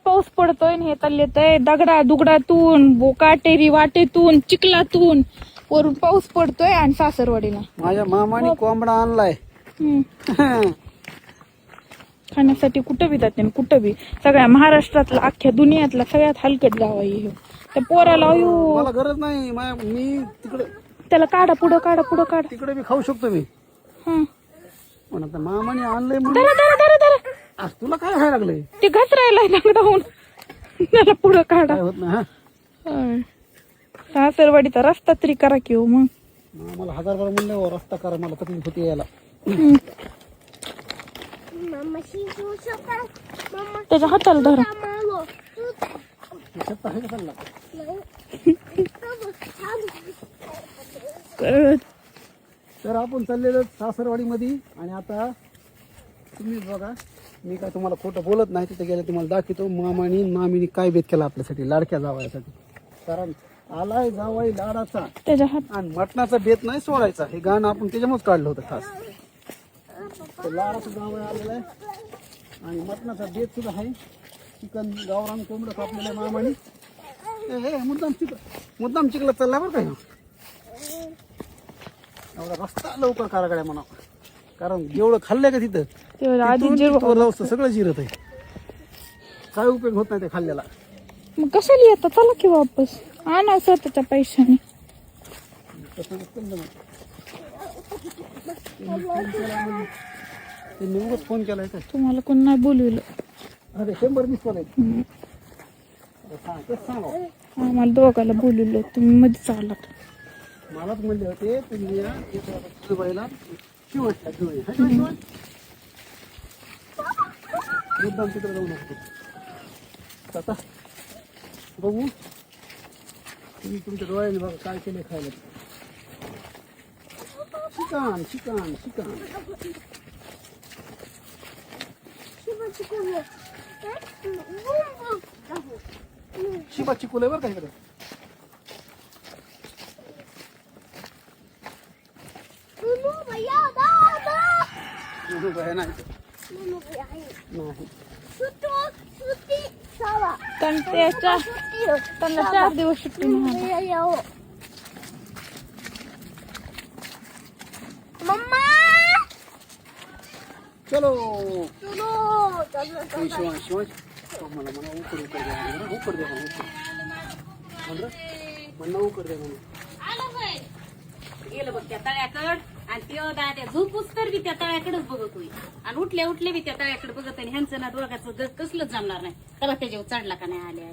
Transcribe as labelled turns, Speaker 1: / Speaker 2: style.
Speaker 1: पाऊस पडतोय आणि हे चाललेतय दगडा दुगडातून काटेरी वाटेतून चिखलातून वरून पाऊस पडतोय आणि सासरवाडीला
Speaker 2: माझ्या मामाने कोंबडा आणलाय.
Speaker 1: खाण्यासाठी कुठं बी जाते कुठं बी सगळ्या महाराष्ट्रातला अख्ख्या दुनियातला सगळ्यात हलकट गाव आहे हे. त्या पोराला
Speaker 2: मला गरज नाही. मी तिकडे
Speaker 1: त्याला काढा पुढं काढा
Speaker 2: तिकडे बी खाऊ शकतो मी. पण आता मामाने आणलंय म्हणून
Speaker 1: धरा
Speaker 2: आज तुला काय व्हायला लागलंय?
Speaker 1: ते घसरायला दगडाहून त्याला पुढं काढा.
Speaker 2: काय होत नाही.
Speaker 1: सासरवाडीचा रस्ता तरी करा की हो मग.
Speaker 2: मला 1000 बार म्हणलं रस्ता करा, मला तकलीफ होती यायला.
Speaker 1: त्याच्या हाताला धरा.
Speaker 2: तर आपण चाललेलो सासरवाडी मध्ये. आणि आता तुम्ही बघा, मी काय तुम्हाला खोटं बोलत नाही. तिथे गेले तुम्हाला दाखवतो मामानी मामीनी काय बेत केला आपल्यासाठी, लाडक्या जावयासाठी. कारण आलाय जावाई लाडाचा
Speaker 1: त्याच्या हात
Speaker 2: आणि मटणाचा बेत नाही सोडायचा. हे गाणं आपण त्याच्यामुळेच काढलं होतं खास. लाडाचा जावई आलेला आहे आणि मटणाचा बेत सुद्धा आहे. चिकन गावरान कोंबडं कापलेलं आहे मामानी. मुद्दाम चिकला चालला बरं का. एवढा रस्ता लवकर कारागड्या म्हणा, कारण जेवढं खाल्लंय का तिथं आधी सगळं जिरत आहे. काय उपयोग होत नाही ते खाल्ल्याला.
Speaker 1: मग कशाला येतात, चला की वापस आणा स्वतःच्या पैशाने.
Speaker 2: नेमकंच फोन केलाय का
Speaker 1: तुम्हाला कोण नाही बोलवलं.
Speaker 2: अरे 100 मिस कॉल आहे. सांगा
Speaker 1: आम्हाला दोघाला बोलवलं, तुम्ही मध्येच आलात.
Speaker 2: मलाच म्हणले होते तुम्ही या दुबईला शिवटला मुद्दाम तिकडे जाऊ नका. आता बघू तुम्ही तुमच्या डोळ्याने बघा काय केलं खायला. चिकन चिकन चिकन शिबा चिकूल आहे बरं का इकडे.
Speaker 1: त्यांना 4 दिवस सुट्टी नाही.
Speaker 2: चलो शिवाय मला उकर द्या म्हणलं उकर द्या म्हणून
Speaker 3: गेलं बघ त्या तळ्याकड. आणि ते झोपूच तर बी त्या तळ्याकडेच बघत होई. आणि उठले बी त्या तळ्याकडे बघत. आणि ह्यांचं ना दोघांचं कसलंच जमणार नाही. त्याला त्याच्यावर चढला का नाही आले